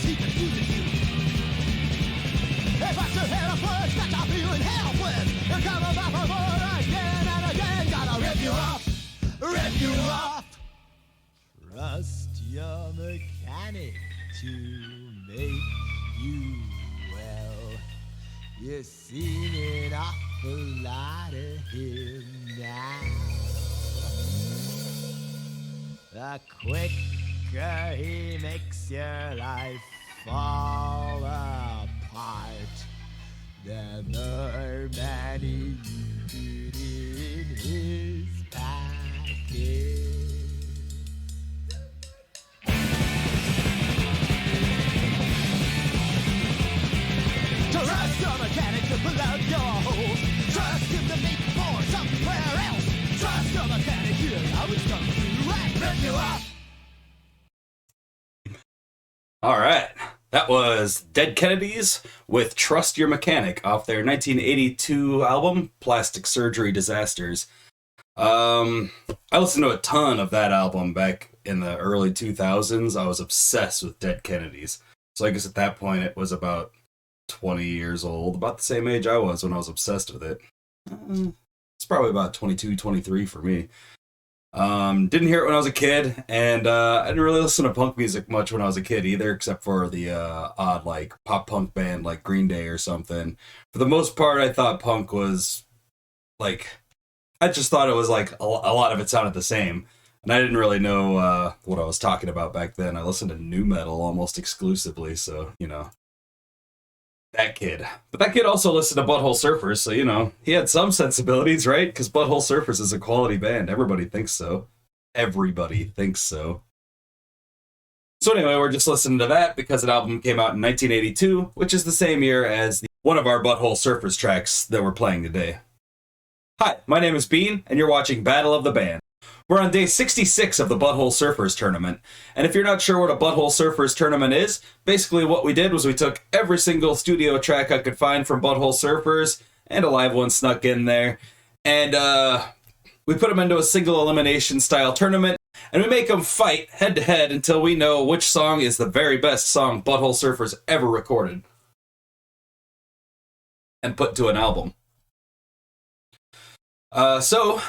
He confuses you. If I still hear the words that you're feeling helpless, you come about for more again and again. Gotta rip you off, rip you off. Trust your mechanic to make you well. You've seen an awful lot of him now. The quicker he makes your life fall apart, the more money you put in his pocket. Trust your mechanic to pull out your hose. Trust him to make more somewhere else. Trust your mechanic, he'll always come through and rip you off. All right, that was Dead Kennedys with Trust Your Mechanic off their 1982 album, Plastic Surgery Disasters. I listened to a ton of that album back in the early 2000s. I was obsessed with Dead Kennedys. So I guess at that point it was about 20 years old, about the same age I was when I was obsessed with it. It's probably about 22, 23 for me. Didn't hear it when I was a kid, and I didn't really listen to punk music much when I was a kid either, except for the odd like pop punk band like Green Day or something. For the most part, I thought punk was like, I just thought it was like a lot of it sounded the same, and I didn't really know what I was talking about back then. I listened to nu metal almost exclusively, so you know. That kid. But that kid also listened to Butthole Surfers, so, you know, he had some sensibilities, right? Because Butthole Surfers is a quality band. Everybody thinks so. Everybody thinks so. So anyway, we're just listening to that because an album came out in 1982, which is the same year as one of our Butthole Surfers tracks that we're playing today. Hi, my name is Bean, and you're watching Battle of the Band. We're on day 66 of the Butthole Surfers tournament, and if you're not sure what a Butthole Surfers tournament is, basically what we did was we took every single studio track I could find from Butthole Surfers, and a live one snuck in there, and we put them into a single elimination style tournament, and we make them fight head to head until we know which song is the very best song Butthole Surfers ever recorded and put to an album. So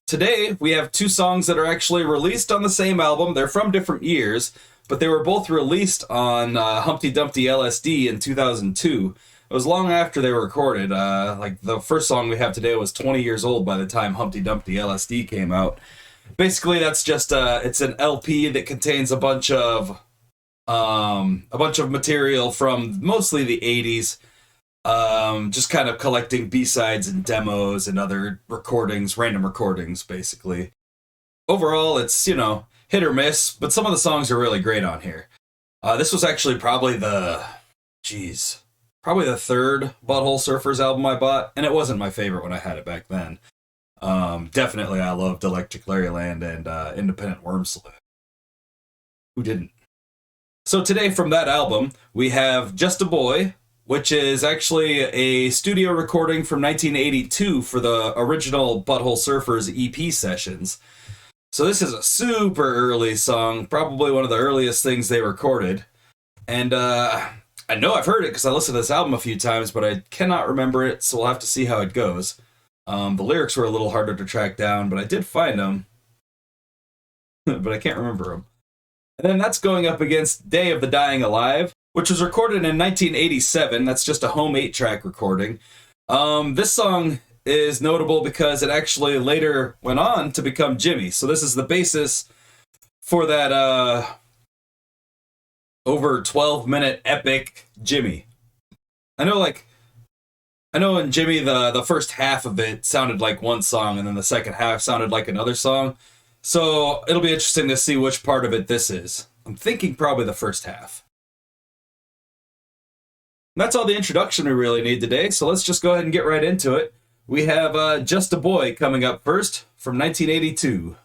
today, we have two songs that are actually released on the same album. They're from different years, but they were both released on Humpty Dumpty LSD in 2002. It was long after they were recorded. Like, the first song we have today was 20 years old by the time Humpty Dumpty LSD came out. Basically, that's just, it's an LP that contains a bunch of material from mostly the 80s. Just kind of collecting B-sides and demos and other recordings, random recordings, basically. Overall, it's, you know, hit or miss, but some of the songs are really great on here. This was actually probably the third Butthole Surfers album I bought, and it wasn't my favorite when I had it back then. Definitely I loved Electric Larryland and Independent Worm Saloon. Who didn't? So today from that album, we have Just a Boy, which is actually a studio recording from 1982 for the original Butthole Surfers EP sessions. So this is a super early song, probably one of the earliest things they recorded. And I know I've heard it because I listened to this album a few times, but I cannot remember it, so we'll have to see how it goes. The lyrics were a little harder to track down, but I did find them. But I can't remember them. And then that's going up against Day of the Dying Alive, which was recorded in 1987. That's just a home 8-track recording. This song is notable because it actually later went on to become Jimmy. So this is the basis for that over 12-minute epic Jimmy. I know in Jimmy, the first half of it sounded like one song, and then the second half sounded like another song. So it'll be interesting to see which part of it this is. I'm thinking probably the first half. That's all the introduction we really need today, so let's just go ahead and get right into it. We have Just a Boy coming up first from 1982.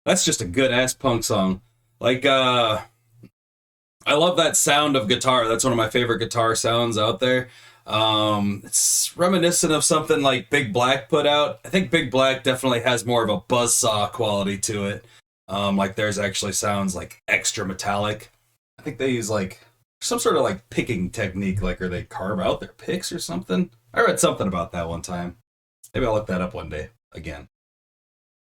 That's just a good ass punk song. Like, I love that sound of guitar. That's one of my favorite guitar sounds out there. It's reminiscent of something like Big Black put out. I think Big Black definitely has more of a buzzsaw quality to it. Like theirs actually sounds like extra metallic. I think they use like some sort of like picking technique, like or they carve out their picks or something. I read something about that one time. Maybe I'll look that up one day again.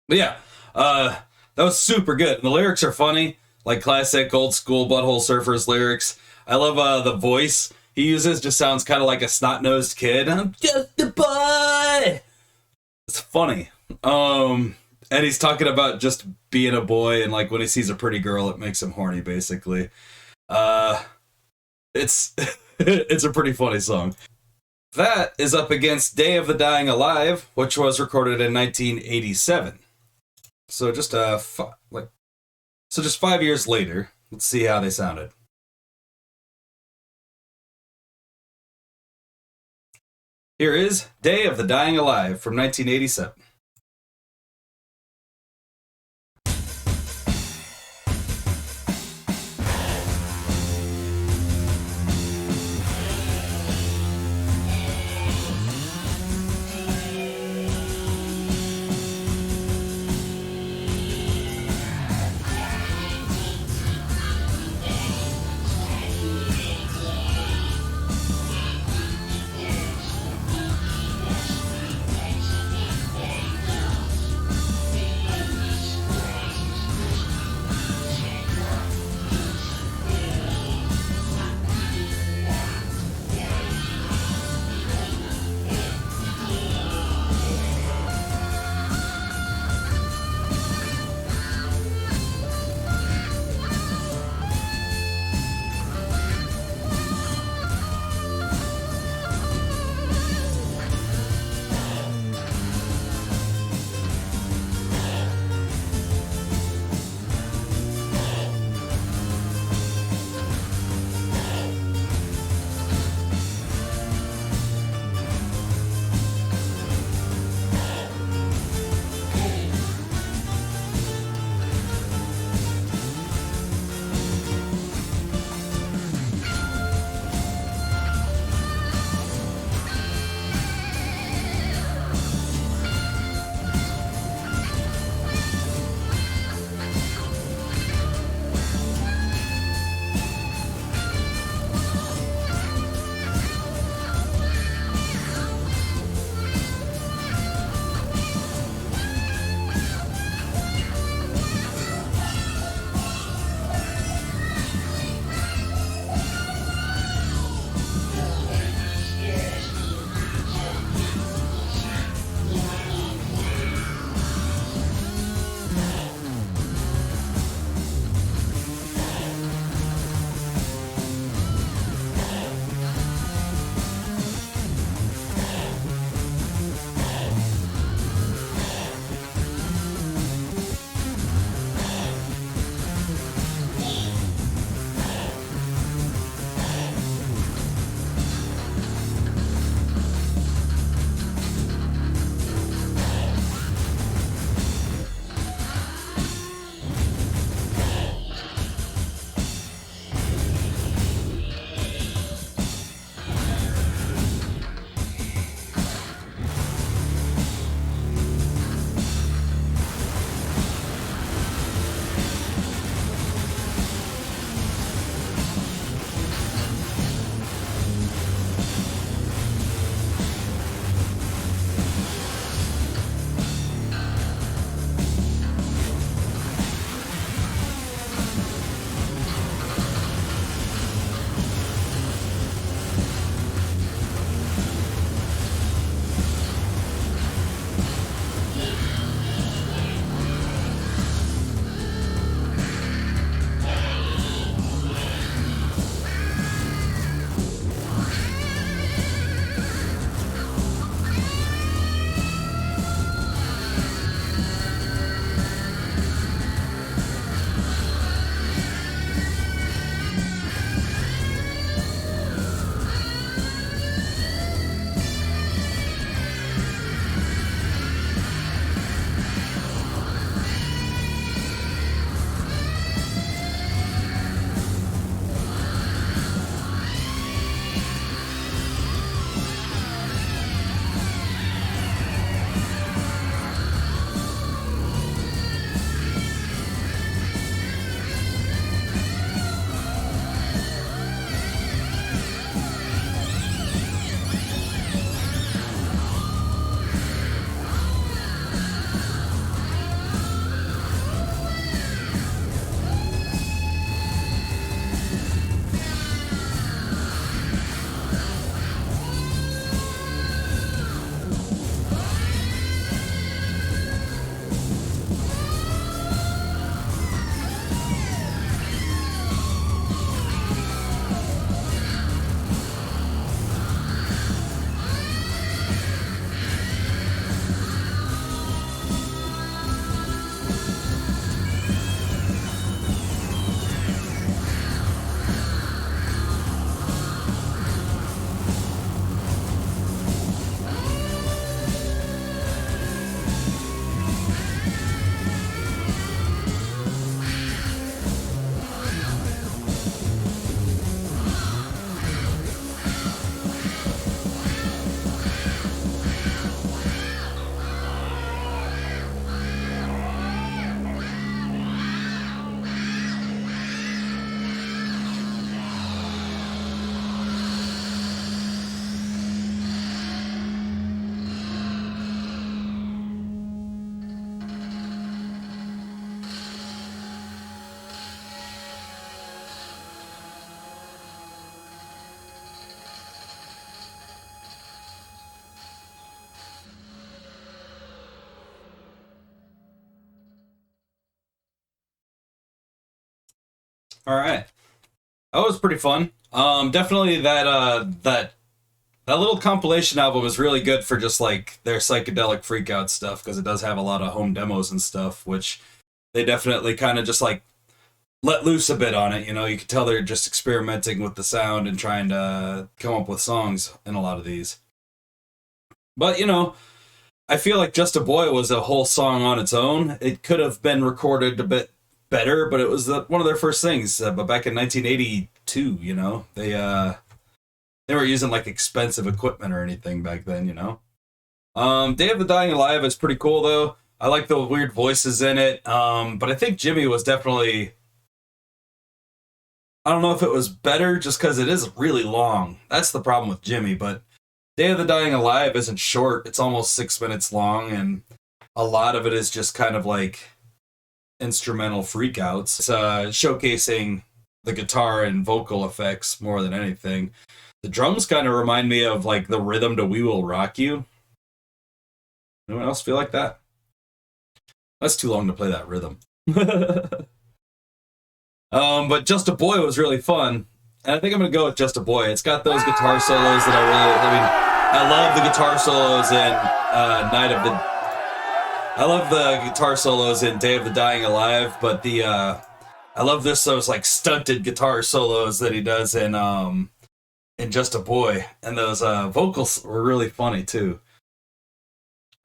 But yeah, that was super good. And the lyrics are funny, like classic old school Butthole Surfers lyrics. I love the voice he uses. Just sounds kind of like a snot-nosed kid. I'm just a boy. It's funny. And he's talking about just being a boy, and like when he sees a pretty girl, it makes him horny. Basically, it's it's a pretty funny song. That is up against Day of the Dying Alive, which was recorded in 1987. So just just 5 years later. Let's see how they sounded. Here is Day of the Dying Alive from 1987. All right. That was pretty fun. Definitely that little compilation album is really good for just like their psychedelic freakout stuff because it does have a lot of home demos and stuff, which they definitely kind of just like let loose a bit on it. You know, you can tell they're just experimenting with the sound and trying to come up with songs in a lot of these. But you know, I feel like Just a Boy was a whole song on its own. It could have been recorded a bit better, but it was one of their first things. But back in 1982, you know, they weren't using like expensive equipment or anything back then, you know. Day of the Dying Alive is pretty cool though. I like the weird voices in it. But I think Jimmy was definitely. I don't know if it was better just because it is really long. That's the problem with Jimmy, but Day of the Dying Alive isn't short. It's almost 6 minutes long, and a lot of it is just kind of like instrumental freakouts. It's showcasing the guitar and vocal effects more than anything. The drums kind of remind me of like the rhythm to We Will Rock You. Anyone else feel like that? That's too long to play that rhythm. But Just a Boy was really fun. And I think I'm going to go with Just a Boy. It's got those guitar solos that I love the guitar solos in I love the guitar solos in Day of the Dying Alive, but I love those like stunted guitar solos that he does in Just a Boy. And those vocals were really funny too.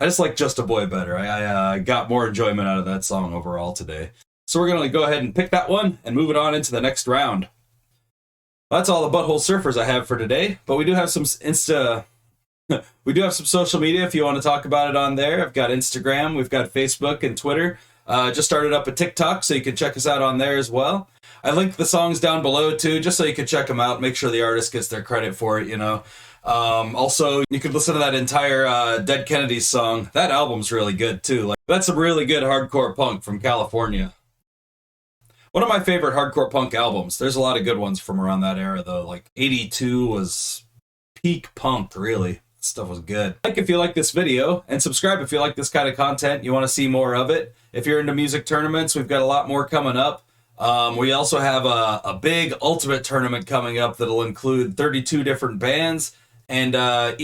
I just like Just a Boy better. I got more enjoyment out of that song overall today. So we're going to go ahead and pick that one and move it on into the next round. That's all the Butthole Surfers I have for today, but we do have some we do have some social media if you want to talk about it on there. I've got Instagram, we've got Facebook and Twitter. Just started up a TikTok, so you can check us out on there as well. I linked the songs down below too, just so you can check them out, make sure the artist gets their credit for it, you know. Also, you could listen to that entire Dead Kennedys song. That album's really good too. Like that's some really good hardcore punk from California. One of my favorite hardcore punk albums. There's a lot of good ones from around that era, though. Like, 82 was peak punk, really. Stuff was good. Like if you like this video, and subscribe if you like this kind of content. You want to see more of it. If you're into music tournaments, we've got a lot more coming up. We also have a big ultimate tournament coming up that'll include 32 different bands, and I'll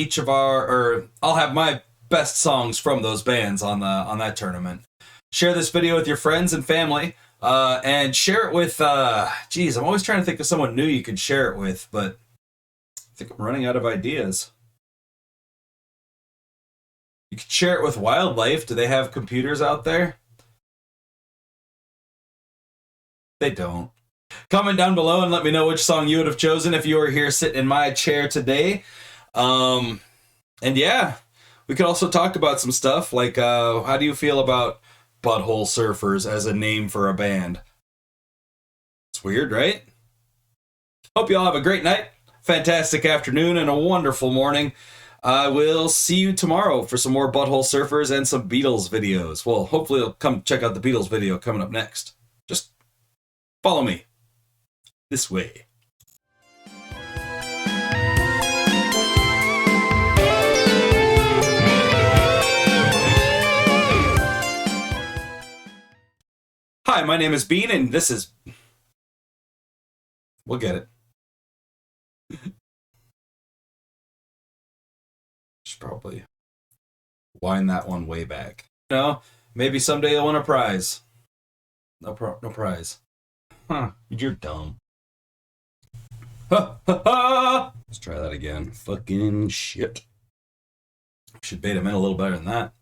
have my best songs from those bands on that tournament. Share this video with your friends and family. And share it with, I'm always trying to think of someone new you could share it with, but I think I'm running out of ideas. You could share it with Wildlife. Do they have computers out there? They don't. Comment down below and let me know which song you would have chosen if you were here sitting in my chair today. And yeah, we could also talk about some stuff like, how do you feel about Butthole Surfers as a name for a band? It's weird, right? Hope you all have a great night, fantastic afternoon, and a wonderful morning. I will see you tomorrow for some more Butthole Surfers and some Beatles videos. Well, hopefully you'll come check out the Beatles video coming up next. Just follow me this way. Hi, my name is Bean, and this is... We'll get it. Should probably wind that one way back. You know, maybe someday you'll win a prize. No prize. Huh, you're dumb. Ha ha ha! Let's try that again. Fucking shit. Should bait him in a little better than that.